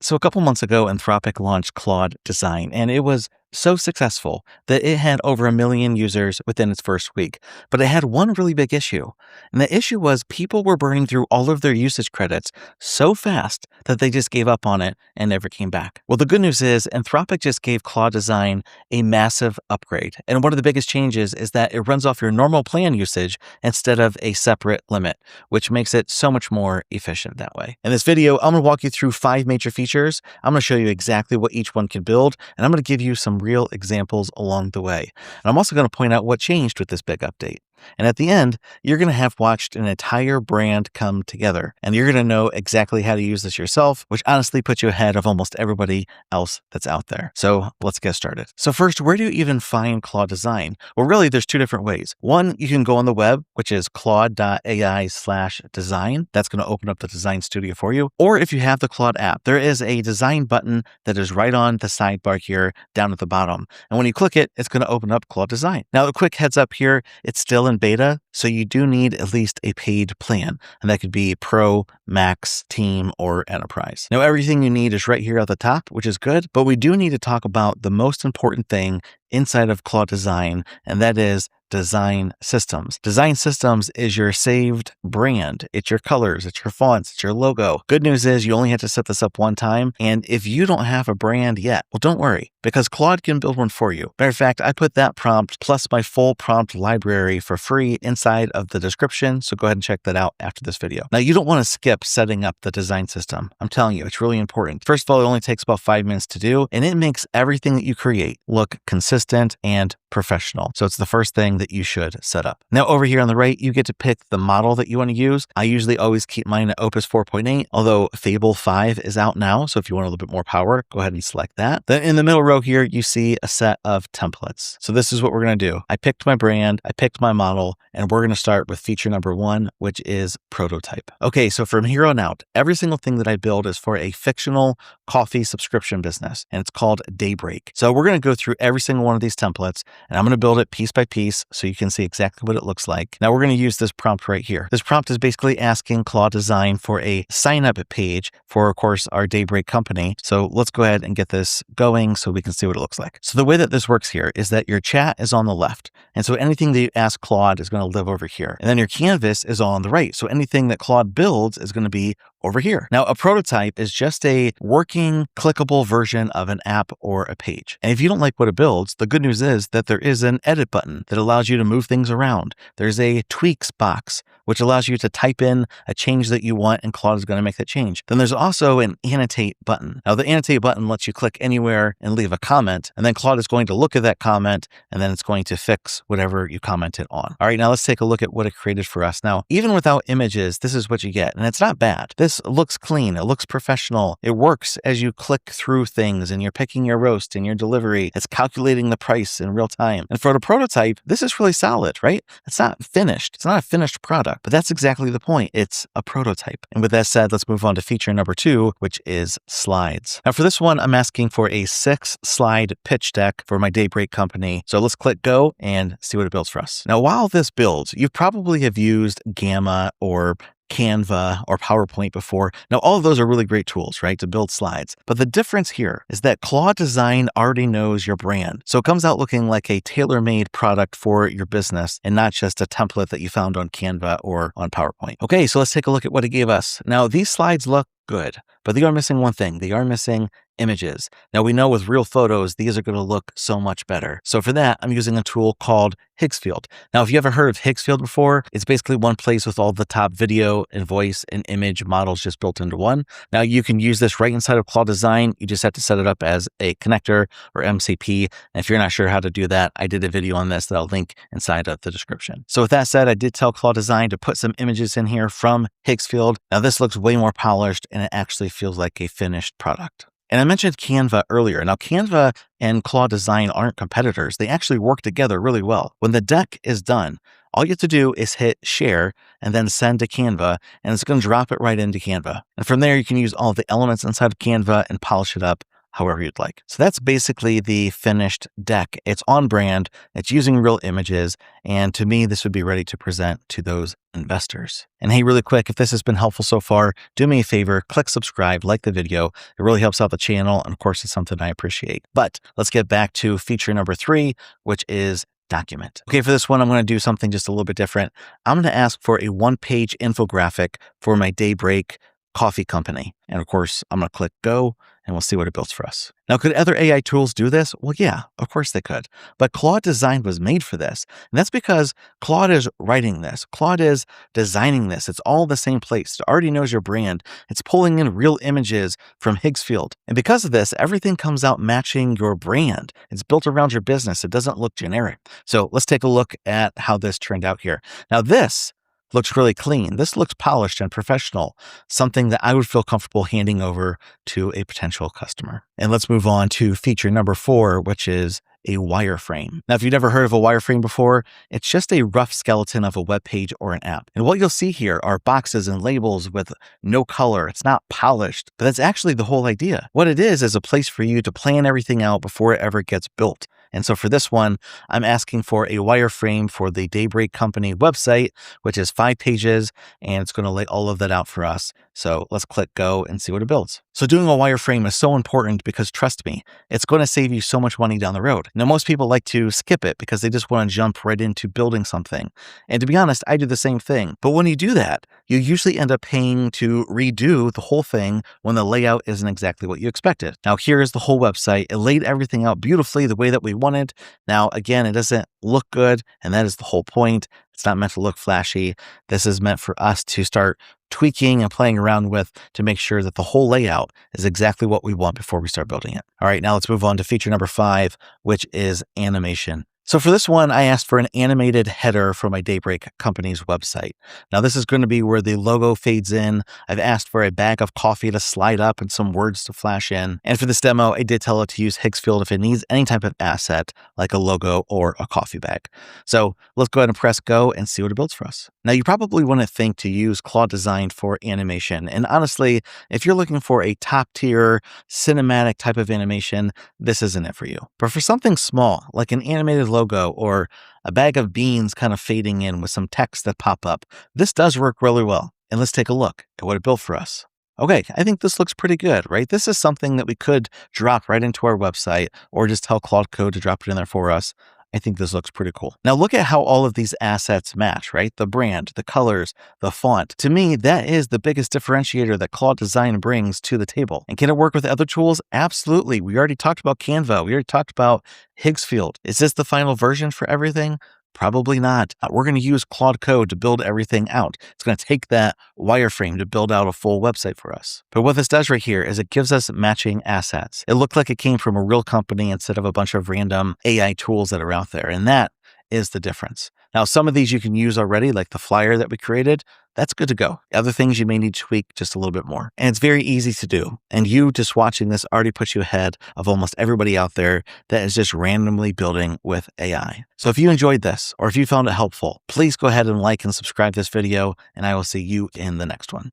So a couple months ago, Anthropic launched Claude Design, and it was so successful that it had over 1 million users within its first week. But it had one really big issue. And the issue was people were burning through all of their usage credits so fast that they just gave up on it and never came back. Well, the good news is Anthropic just gave Claude Design a massive upgrade. And one of the biggest changes is that it runs off your normal plan usage instead of a separate limit, which makes it so much more efficient that way. In this video, I'm going to walk you through 5 major features. I'm going to show you exactly what each one can build, and I'm going to give you some real examples along the way. And I'm also going to point out what changed with this big update. And at the end, you're going to have watched an entire brand come together, and you're going to know exactly how to use this yourself, which honestly puts you ahead of almost everybody else that's out there. So let's get started. So first, where do you even find Claude Design? Well, really, there's 2 different ways. One, you can go on the web, which is claude.ai/design. That's going to open up the design studio for you. Or if you have the Claude app, there is a design button that is right on the sidebar here down at the bottom. And when you click it, it's going to open up Claude Design. Now, a quick heads up here, it's still in beta, so you do need at least a paid plan, and that could be Pro, Max, Team, or Enterprise. Now, everything you need is right here at the top, which is good, but we do need to talk about the most important thing inside of Claude Design, and that is design systems. Design systems is your saved brand. It's your colors, it's your fonts, it's your logo. Good news is you only have to set this up one time. And if you don't have a brand yet, well, don't worry, because Claude can build one for you. Matter of fact, I put that prompt plus my full prompt library for free inside of the description. So go ahead and check that out after this video. Now, you don't want to skip setting up the design system. I'm telling you, it's really important. First of all, it only takes about 5 minutes to do, and it makes everything that you create look consistent and professional. So it's the first thing that you should set up. Now, over here on the right, you get to pick the model that you want to use. I usually always keep mine at Opus 4.8, although Fable 5 is out now. So if you want a little bit more power, go ahead and select that. Then in the middle row here, you see a set of templates. So this is what we're going to do. I picked my brand, I picked my model, and we're going to start with feature number 1, which is prototype. Okay, so from here on out, every single thing that I build is for a fictional coffee subscription business, and it's called Daybreak. So we're going to go through every single one of these templates, and I'm going to build it piece by piece so you can see exactly what it looks like. Now we're going to use this prompt right here. This prompt is basically asking Claude Design for a sign up page for, of course, our Daybreak company. So let's go ahead and get this going so we can see what it looks like. So the way that this works here is that your chat is on the left. And so anything that you ask Claude is going to live over here. And then your canvas is on the right. So anything that Claude builds is going to be over here. Now, a prototype is just a working, clickable version of an app or a page. And if you don't like what it builds, the good news is that there is an edit button that allows you to move things around. There's a tweaks box, which allows you to type in a change that you want, and Claude is going to make that change. Then there's also an annotate button. Now, the annotate button lets you click anywhere and leave a comment, and then Claude is going to look at that comment, and then it's going to fix whatever you commented on. All right, now let's take a look at what it created for us. Now, even without images, this is what you get, and it's not bad. This looks clean. It looks professional. It works as you click through things, and you're picking your roast and your delivery. It's calculating the price in real time. And for the prototype, this is really solid, right? It's not finished. It's not a finished product, but that's exactly the point. It's a prototype. And with that said, let's move on to feature number 2, which is slides. Now for this one, I'm asking for a 6-slide pitch deck for my Daybreak company. So let's click go and see what it builds for us. Now, while this builds, you probably have used Gamma or Canva or PowerPoint before. Now, all of those are really great tools, right, to build slides. But the difference here is that Claude Design already knows your brand. So it comes out looking like a tailor-made product for your business and not just a template that you found on Canva or on PowerPoint. Okay, so let's take a look at what it gave us. Now, these slides look good, but they are missing one thing. They are missing images. Now we know with real photos, these are going to look so much better. So for that, I'm using a tool called Higgsfield. Now, if you ever heard of Higgsfield before, it's basically one place with all the top video and voice and image models just built into one. Now you can use this right inside of Claude Design. You just have to set it up as a connector or MCP. And if you're not sure how to do that, I did a video on this that I'll link inside of the description. So with that said, I did tell Claude Design to put some images in here from Higgsfield. Now this looks way more polished and it actually feels like a finished product. And I mentioned Canva earlier. Now, Canva and Claude Design aren't competitors. They actually work together really well. When the deck is done, all you have to do is hit share and then send to Canva, and it's going to drop it right into Canva. And from there, you can use all the elements inside of Canva and polish it up however you'd like. So that's basically the finished deck. It's on brand, it's using real images, and to me, this would be ready to present to those investors. And hey, really quick, if this has been helpful so far, do me a favor, click subscribe, like the video. It really helps out the channel, and of course, it's something I appreciate. But let's get back to feature number 3, which is document. Okay, for this one, I'm going to do something just a little bit different. I'm going to ask for a one-page infographic for my Daybreak coffee company. And of course, I'm going to click go and we'll see what it builds for us. Now, could other AI tools do this? Well, yeah, of course they could. But Claude Design was made for this. And that's because Claude is writing this. Claude is designing this. It's all the same place. It already knows your brand. It's pulling in real images from Higgsfield. And because of this, everything comes out matching your brand. It's built around your business. It doesn't look generic. So let's take a look at how this turned out here. Now, this looks really clean. This looks polished and professional, something that I would feel comfortable handing over to a potential customer. And let's move on to feature number 4, which is a wireframe. Now, if you've never heard of a wireframe before, it's just a rough skeleton of a web page or an app. And what you'll see here are boxes and labels with no color. It's not polished, but that's actually the whole idea. What it is a place for you to plan everything out before it ever gets built. And so for this one, I'm asking for a wireframe for the Daybreak company website, which is 5 pages, and it's going to lay all of that out for us. So let's click go and see what it builds. So doing a wireframe is so important because trust me, it's going to save you so much money down the road. Now, most people like to skip it because they just want to jump right into building something. And to be honest, I do the same thing. But when you do that, you usually end up paying to redo the whole thing when the layout isn't exactly what you expected. Now, here is the whole website. It laid everything out beautifully the way that we wanted. Now, again, it doesn't look good, and that is the whole point. It's not meant to look flashy. This is meant for us to start tweaking and playing around with to make sure that the whole layout is exactly what we want before we start building it. All right, now let's move on to feature number 5, which is animation. So for this one, I asked for an animated header for my Daybreak company's website. Now this is going to be where the logo fades in. I've asked for a bag of coffee to slide up and some words to flash in. And for this demo, I did tell it to use Higgsfield if it needs any type of asset like a logo or a coffee bag. So let's go ahead and press go and see what it builds for us. Now you probably wouldn't think to use Claude Design for animation. And honestly, if you're looking for a top tier cinematic type of animation, this isn't it for you. But for something small, like an animated logo or a bag of beans kind of fading in with some text that pop up, this does work really well. And let's take a look at what it built for us. Okay, I think this looks pretty good, right? This is something that we could drop right into our website or just tell Claude Code to drop it in there for us. I think this looks pretty cool. Now look at how all of these assets match, right? The brand, the colors, the font. To me, that is the biggest differentiator that Claude Design brings to the table. And can it work with other tools? Absolutely. We already talked about Canva. We already talked about Higgsfield. Is this the final version for everything? Probably not. We're going to use Claude Code to build everything out. It's going to take that wireframe to build out a full website for us. But what this does right here is it gives us matching assets. It looked like it came from a real company instead of a bunch of random AI tools that are out there. And that is the difference. Now, some of these you can use already, like the flyer that we created. That's good to go. Other things you may need to tweak just a little bit more. And it's very easy to do. And you just watching this already puts you ahead of almost everybody out there that is just randomly building with AI. So if you enjoyed this or if you found it helpful, please go ahead and like and subscribe this video, and I will see you in the next one.